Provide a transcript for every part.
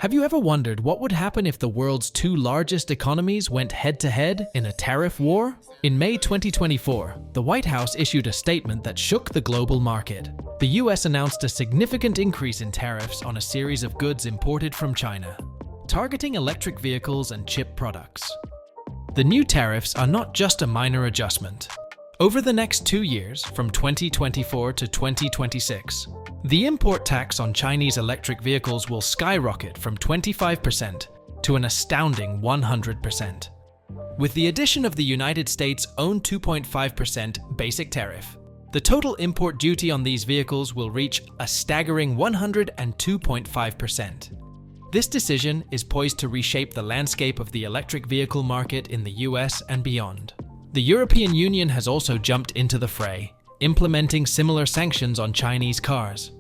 Have you ever wondered what would happen if the world's two largest economies went head-to-head in a tariff war? In May 2024, the White House issued a statement that shook the global market. The US announced a significant increase in tariffs on a series of goods imported from China, targeting electric vehicles and chip products. The new tariffs are not just a minor adjustment. Over the next 2 years, from 2024 to 2026, the import tax on Chinese electric vehicles will skyrocket from 25% to an astounding 100%. With the addition of the United States' own 2.5% basic tariff, the total import duty on these vehicles will reach a staggering 102.5%. This decision is poised to reshape the landscape of the electric vehicle market in the US and beyond. The European Union has also jumped into the fray, implementing similar sanctions on Chinese cars.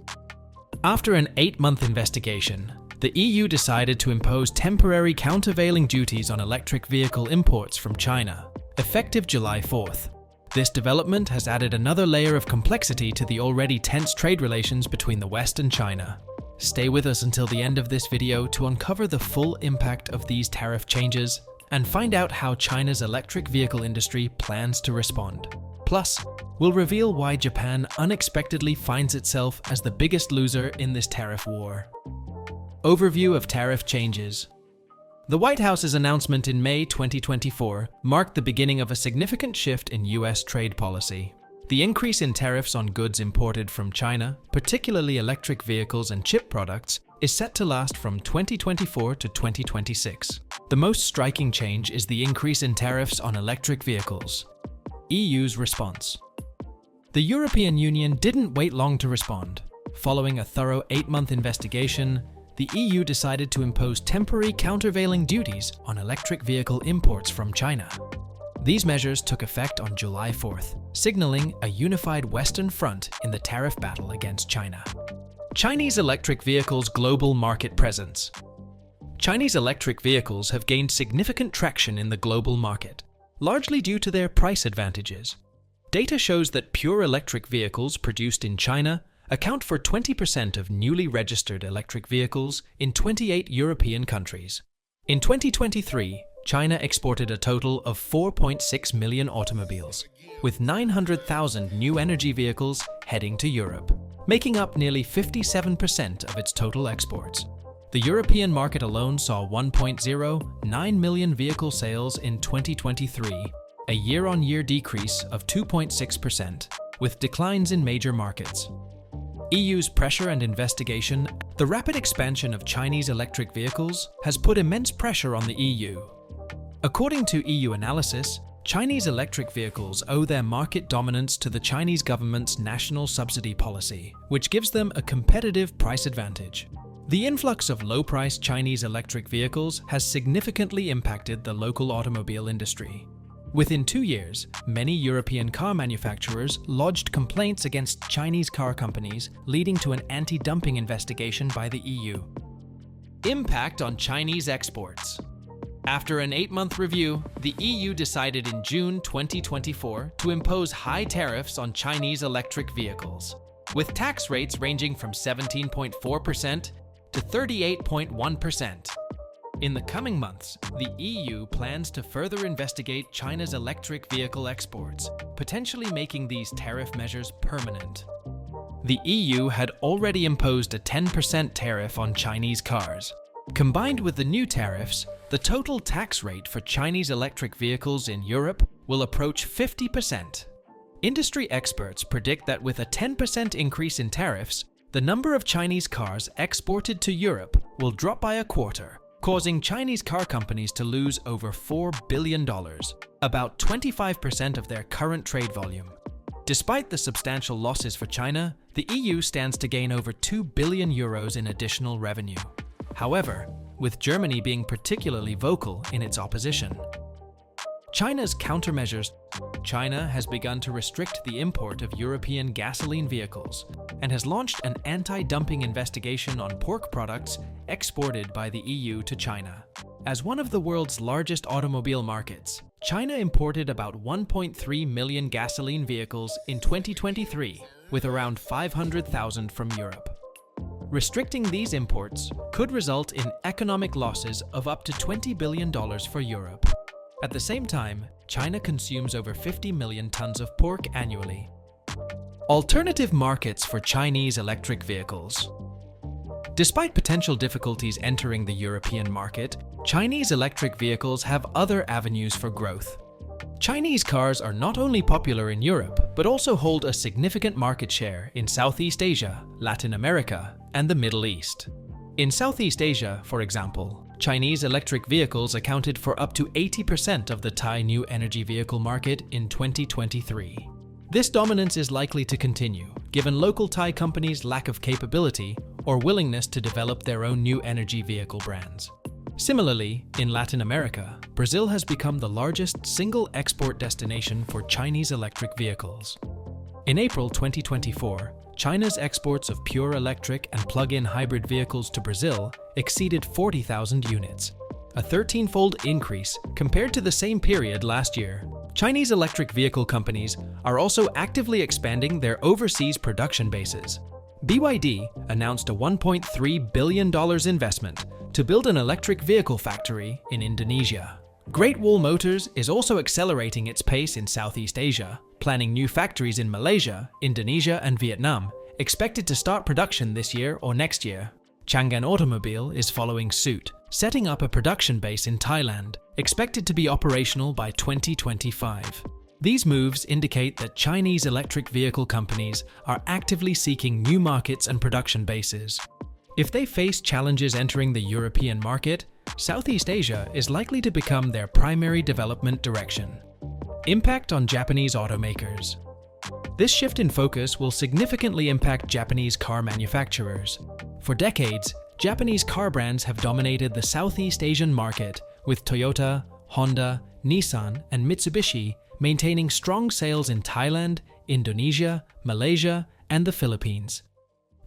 After an 8-month investigation, the EU decided to impose temporary countervailing duties on electric vehicle imports from China, effective July 4th. This development has added another layer of complexity to the already tense trade relations between the West and China. Stay with us until the end of this video to uncover the full impact of these tariff changes and find out how China's electric vehicle industry plans to respond. Plus, we'll reveal why Japan unexpectedly finds itself as the biggest loser in this tariff war. Overview of tariff changes. The White House's announcement in May 2024 marked the beginning of a significant shift in US trade policy. The increase in tariffs on goods imported from China, particularly electric vehicles and chip products, is set to last from 2024 to 2026. The most striking change is the increase in tariffs on electric vehicles. EU's response. The European Union didn't wait long to respond. Following a thorough 8-month investigation, the EU decided to impose temporary countervailing duties on electric vehicle imports from China. These measures took effect on July 4th, signaling a unified Western front in the tariff battle against China. Chinese electric vehicles' global market presence. Chinese electric vehicles have gained significant traction in the global market, largely due to their price advantages. Data shows that pure electric vehicles produced in China account for 20% of newly registered electric vehicles in 28 European countries. In 2023, China exported a total of 4.6 million automobiles, with 900,000 new energy vehicles heading to Europe, making up nearly 57% of its total exports. The European market alone saw 1.09 million vehicle sales in 2023, a year-on-year decrease of 2.6%, with declines in major markets. EU's pressure and investigation. The rapid expansion of Chinese electric vehicles has put immense pressure on the EU. According to EU analysis, Chinese electric vehicles owe their market dominance to the Chinese government's national subsidy policy, which gives them a competitive price advantage. The influx of low-priced Chinese electric vehicles has significantly impacted the local automobile industry. Within 2 years, many European car manufacturers lodged complaints against Chinese car companies, leading to an anti-dumping investigation by the EU. Impact on Chinese exports. After an 8-month review, the EU decided in June 2024 to impose high tariffs on Chinese electric vehicles, with tax rates ranging from 17.4% to 38.1%. In the coming months, the EU plans to further investigate China's electric vehicle exports, potentially making these tariff measures permanent. The EU had already imposed a 10% tariff on Chinese cars. Combined with the new tariffs, the total tax rate for Chinese electric vehicles in Europe will approach 50%. Industry experts predict that with a 10% increase in tariffs, the number of Chinese cars exported to Europe will drop by a quarter, causing Chinese car companies to lose over $4 billion, about 25% of their current trade volume. Despite the substantial losses for China, the EU stands to gain over €2 billion in additional revenue. However, with Germany being particularly vocal in its opposition. China's countermeasures. China has begun to restrict the import of European gasoline vehicles and has launched an anti-dumping investigation on pork products exported by the EU to China. As one of the world's largest automobile markets, China imported about 1.3 million gasoline vehicles in 2023, with around 500,000 from Europe. Restricting these imports could result in economic losses of up to $20 billion for Europe. At the same time, China consumes over 50 million tons of pork annually. Alternative markets for Chinese electric vehicles. Despite potential difficulties entering the European market, Chinese electric vehicles have other avenues for growth. Chinese cars are not only popular in Europe, but also hold a significant market share in Southeast Asia, Latin America, and the Middle East. In Southeast Asia, for example, Chinese electric vehicles accounted for up to 80% of the Thai new energy vehicle market in 2023. This dominance is likely to continue, given local Thai companies' lack of capability or willingness to develop their own new energy vehicle brands. Similarly, in Latin America, Brazil has become the largest single export destination for Chinese electric vehicles. In April 2024, China's exports of pure electric and plug-in hybrid vehicles to Brazil exceeded 40,000 units, a 13-fold increase compared to the same period last year. Chinese electric vehicle companies are also actively expanding their overseas production bases. BYD announced a $1.3 billion investment to build an electric vehicle factory in Indonesia. Great Wall Motors is also accelerating its pace in Southeast Asia, planning new factories in Malaysia, Indonesia, and Vietnam, expected to start production this year or next year. Changan Automobile is following suit, setting up a production base in Thailand, expected to be operational by 2025. These moves indicate that Chinese electric vehicle companies are actively seeking new markets and production bases. If they face challenges entering the European market, Southeast Asia is likely to become their primary development direction. Impact on Japanese automakers. This shift in focus will significantly impact Japanese car manufacturers. For decades, Japanese car brands have dominated the Southeast Asian market, with Toyota, Honda, Nissan, and Mitsubishi maintaining strong sales in Thailand, Indonesia, Malaysia, and the Philippines.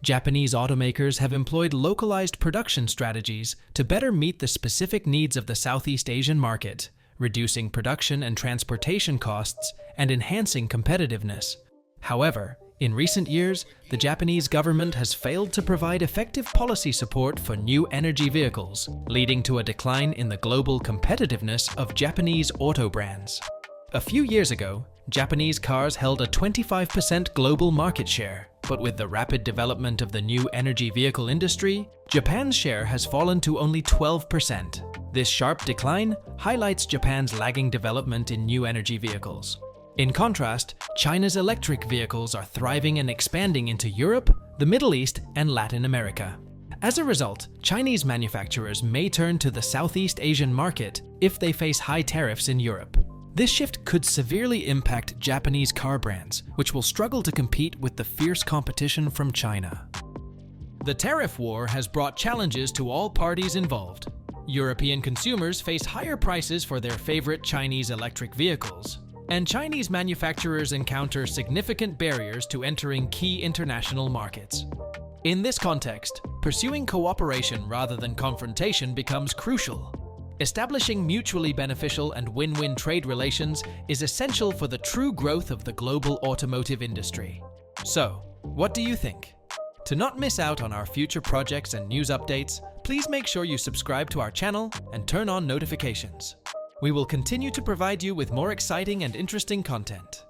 Japanese automakers have employed localized production strategies to better meet the specific needs of the Southeast Asian market, reducing production and transportation costs and enhancing competitiveness. However, in recent years, the Japanese government has failed to provide effective policy support for new energy vehicles, leading to a decline in the global competitiveness of Japanese auto brands. A few years ago, Japanese cars held a 25% global market share, but with the rapid development of the new energy vehicle industry, Japan's share has fallen to only 12%. This sharp decline highlights Japan's lagging development in new energy vehicles. In contrast, China's electric vehicles are thriving and expanding into Europe, the Middle East, and Latin America. As a result, Chinese manufacturers may turn to the Southeast Asian market if they face high tariffs in Europe. This shift could severely impact Japanese car brands, which will struggle to compete with the fierce competition from China. The tariff war has brought challenges to all parties involved. European consumers face higher prices for their favorite Chinese electric vehicles, and Chinese manufacturers encounter significant barriers to entering key international markets. In this context, pursuing cooperation rather than confrontation becomes crucial. Establishing mutually beneficial and win-win trade relations is essential for the true growth of the global automotive industry. So, what do you think? To not miss out on our future projects and news updates, please make sure you subscribe to our channel and turn on notifications. We will continue to provide you with more exciting and interesting content.